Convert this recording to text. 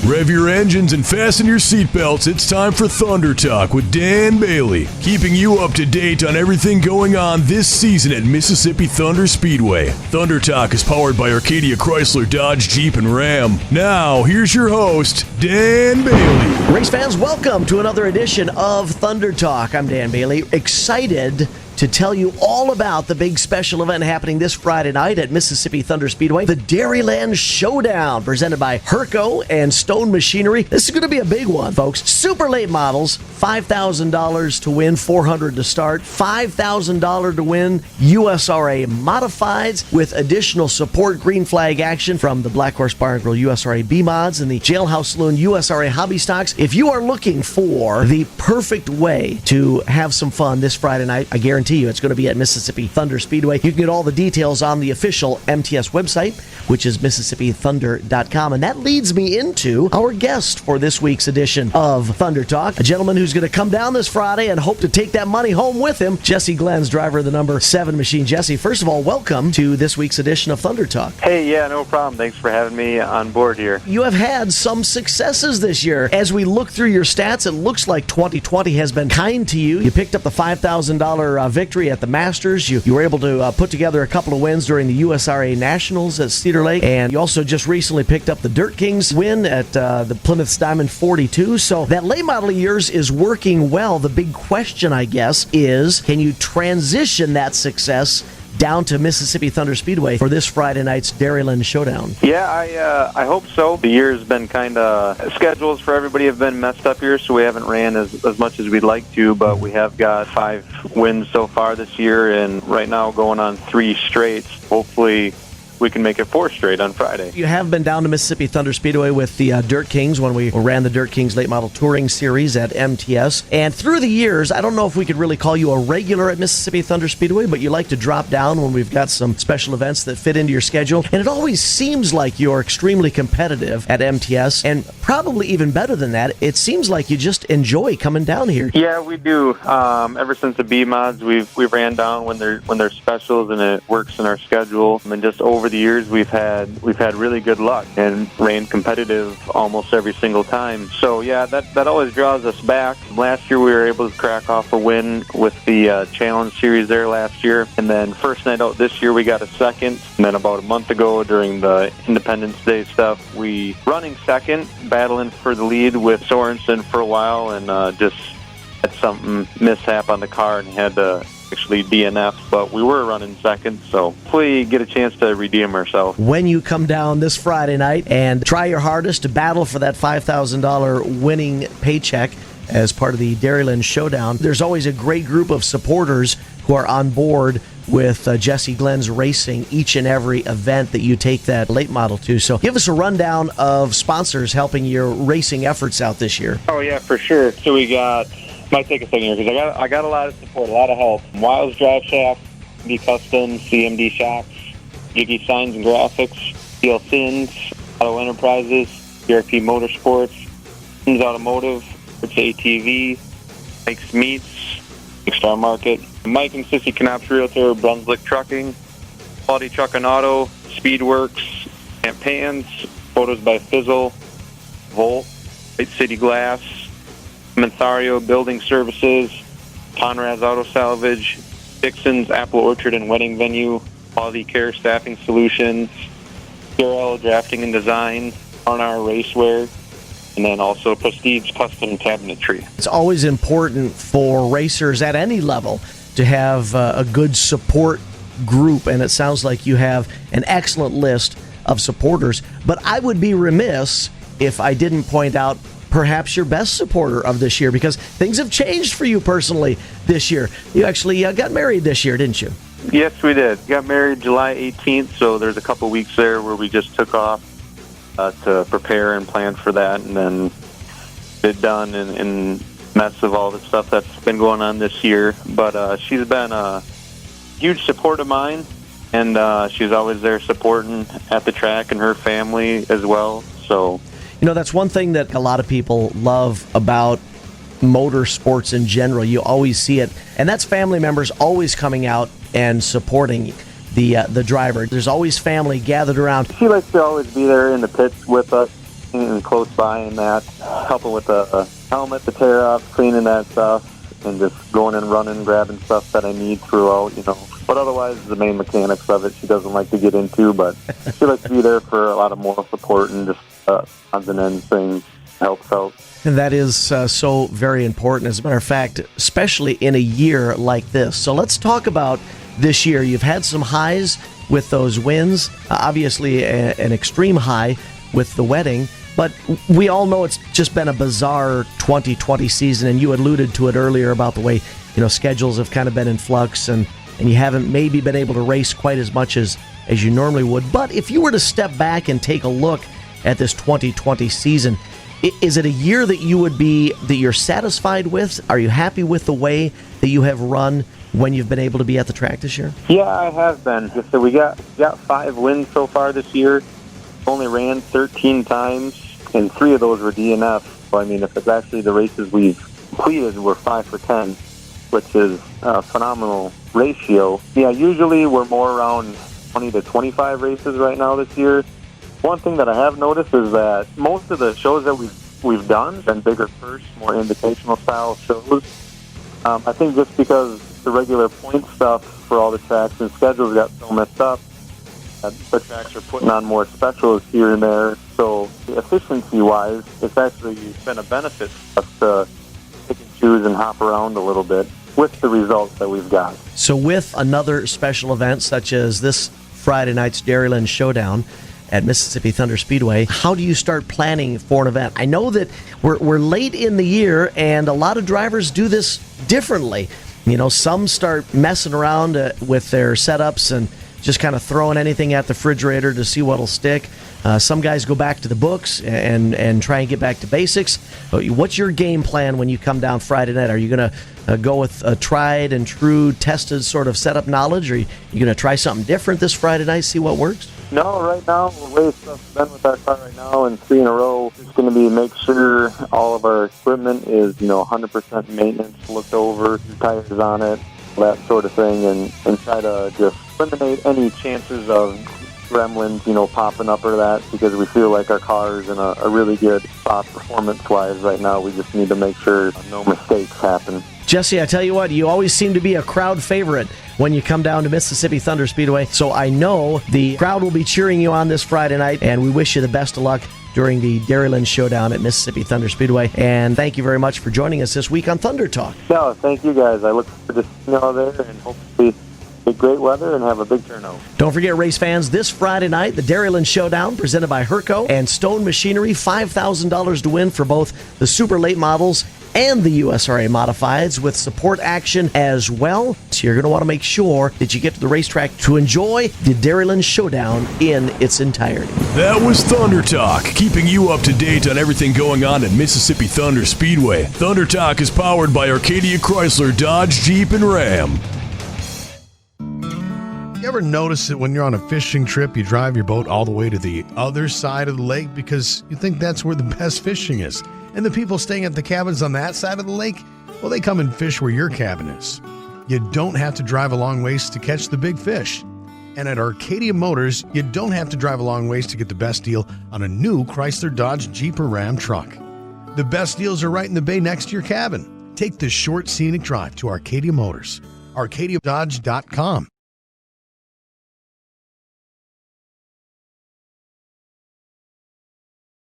Rev your engines and fasten your seatbelts. It's time for Thunder Talk with Dan Bailey, keeping you up to date on everything going on this season at Mississippi Thunder Speedway. Thunder Talk is powered by Arcadia Chrysler, Dodge, Jeep, and Ram. Now, here's your host, Dan Bailey. Race fans, welcome to another edition of Thunder Talk. I'm Dan Bailey, excited to tell you all about the big special event happening this Friday night at Mississippi Thunder Speedway, the Dairyland Showdown, presented by Herco and Stone Machinery. This is going to be a big one, folks. Super late models, $5,000 to win, $400 to start, $5,000 to win USRA Modifieds with additional support green flag action from the Black Horse Bar and Grill USRA B Mods and the Jailhouse Saloon USRA Hobby Stocks. If you are looking for the perfect way to have some fun this Friday night, I guarantee you it's going to be at Mississippi Thunder Speedway. You can get all the details on the official MTS website, which is MississippiThunder.com. And that leads me into our guest for this week's edition of Thunder Talk, a gentleman who's going to come down this Friday and hope to take that money home with him, Jesse Glenz, driver of the number 7 machine. Jesse, first of all, welcome to this week's edition of Thunder Talk. Hey, yeah, no problem. Thanks for having me on board here. You have had some successes this year. As we look through your stats, it looks like 2020 has been kind to you. You picked up the $5,000 victory at the Masters. You were able to put together a couple of wins during the USRA Nationals at Cedar Lake, and you also just recently picked up the Dirt Kings win at the Plymouth Diamond 42. So that late model of yours is working well. The big question, I guess, is can you transition that success down to Mississippi Thunder Speedway for this Friday night's Dairyland Showdown? Yeah, I hope so. The year's been kind of, schedules for everybody have been messed up here, so we haven't ran as much as we'd like to, but we have got 5 wins so far this year, and right now going on 3 straights. Hopefully we can make it 4 straight on Friday. You have been down to Mississippi Thunder Speedway with the Dirt Kings when we ran the Dirt Kings Late Model Touring Series at MTS. And through the years, I don't know if we could really call you a regular at Mississippi Thunder Speedway, but you like to drop down when we've got some special events that fit into your schedule. And it always seems like you're extremely competitive at MTS, and probably even better than that, it seems like you just enjoy coming down here. Yeah, we do. Ever since the B mods, we've ran down when they're specials and it works in our schedule. And just over the years we've had really good luck and ran competitive almost every single time. So yeah, that always draws us back. Last year we were able to crack off a win with the Challenge Series there last year, and then first night out this year we got a second, and then about a month ago during the Independence Day stuff we running second, battling for the lead with Sorensen for a while, and just had something mishap on the car and had to actually DNF, but we were running second, so hopefully get a chance to redeem ourselves. When you come down this Friday night and try your hardest to battle for that $5,000 winning paycheck as part of the Dairyland Showdown, there's always a great group of supporters who are on board with Jesse Glenz Racing each and every event that you take that late model to. So give us a rundown of sponsors helping your racing efforts out this year. Oh yeah, for sure. So we got, might take a second here because I got a lot of support, a lot of help. Wiles Drive Shaft, B Custom, CMD Shocks, Jiggy Signs and Graphics, Steel Sins, Auto Enterprises, BRP Motorsports, Sins Automotive, it's ATV, Mike's Meats, Big Star Market, Mike and Sissy Knops Realtor, Brunswick Trucking, Quality Truck and Auto, Speedworks, Camp Pans, Photos by Fizzle, Volt, White City Glass, Menthario Building Services, Conrad's Auto Salvage, Dixon's Apple Orchard and Wedding Venue, Quality Care Staffing Solutions, PRL Drafting and Design, R&R Racewear, and then also Prestige Custom Cabinetry. It's always important for racers at any level to have a good support group, and it sounds like you have an excellent list of supporters. But I would be remiss if I didn't point out perhaps your best supporter of this year, because things have changed for you personally this year. You actually got married this year, didn't you? Yes, we did. Got married July 18th, so there's a couple weeks there where we just took off to prepare and plan for that, and then get done in mess of all the stuff that's been going on this year. But she's been a huge support of mine, and she's always there supporting at the track, and her family as well. So, you know, that's one thing that a lot of people love about motorsports in general. You always see it, and that's family members always coming out and supporting the driver. There's always family gathered around. She likes to always be there in the pits with us, and close by in that, helping with the helmet, the tear up, cleaning that stuff, and just going and running, grabbing stuff that I need throughout, But otherwise, the main mechanics of it, she doesn't like to get into, but she likes to be there for a lot of moral support and just odds and ends things, helps out. And that is so very important, as a matter of fact, especially in a year like this. So let's talk about this year. You've had some highs with those wins, obviously an extreme high with the wedding, but we all know it's just been a bizarre 2020 season, and you alluded to it earlier about the way schedules have kind of been in flux, and you haven't maybe been able to race quite as much as you normally would. But if you were to step back and take a look at this 2020 season, is it a year that you're satisfied with? Are you happy with the way that you have run when you've been able to be at the track this year? Yeah, I have been. Just so we got 5 wins so far this year. Only ran 13 times, and 3 of those were DNF. So, if it's actually the races we've completed, we're 5 for 10, which is a phenomenal ratio. Yeah, usually we're more around 20 to 25 races right now this year. One thing that I have noticed is that most of the shows that we've done have been bigger first, more invitational style shows. I think just because the regular point stuff for all the tracks and schedules got so messed up, the tracks are putting on more specials here and there. So efficiency-wise, it's actually been a benefit for us to pick and choose and hop around a little bit with the results that we've got. So with another special event such as this Friday night's Dairyland Showdown at Mississippi Thunder Speedway, how do you start planning for an event? I know that we're late in the year, and a lot of drivers do this differently. Some start messing around with their setups and just kind of throwing anything at the refrigerator to see what'll stick. Some guys go back to the books and try and get back to basics. What's your game plan when you come down Friday night? Are you going to go with a tried and true, tested sort of setup knowledge, or are you going to try something different this Friday night, see what works? No, right now, the way stuff's been with our car right now, and 3 in a row, it's going to be make sure all of our equipment is, 100% maintenance, looked over, tires on it, that sort of thing, and try to just eliminate any chances of gremlins, popping up or that, because we feel like our car is in a really good spot performance-wise right now. We just need to make sure no mistakes happen. Jesse, I tell you what, you always seem to be a crowd favorite when you come down to Mississippi Thunder Speedway, so I know the crowd will be cheering you on this Friday night, and we wish you the best of luck during the Dairyland Showdown at Mississippi Thunder Speedway. And thank you very much for joining us this week on Thunder Talk. No, thank you guys. I look forward to seeing you all there, and hopefully get great weather and have a big turnout. Don't forget, race fans, this Friday night, the Dairyland Showdown presented by Herco and Stone Machinery, $5,000 to win for both the Super Late models and the USRA Modifieds, with support action as well. So you're going to want to make sure that you get to the racetrack to enjoy the Dairyland Showdown in its entirety. That was Thunder Talk, keeping you up to date on everything going on at Mississippi Thunder Speedway. Thunder Talk is powered by Arcadia Chrysler, Dodge, Jeep, and Ram. You ever notice that when you're on a fishing trip, you drive your boat all the way to the other side of the lake because you think that's where the best fishing is? And the people staying at the cabins on that side of the lake, well, they come and fish where your cabin is. You don't have to drive a long ways to catch the big fish. And at Arcadia Motors, you don't have to drive a long ways to get the best deal on a new Chrysler, Dodge, Jeep, or Ram truck. The best deals are right in the bay next to your cabin. Take the short, scenic drive to Arcadia Motors. ArcadiaDodge.com.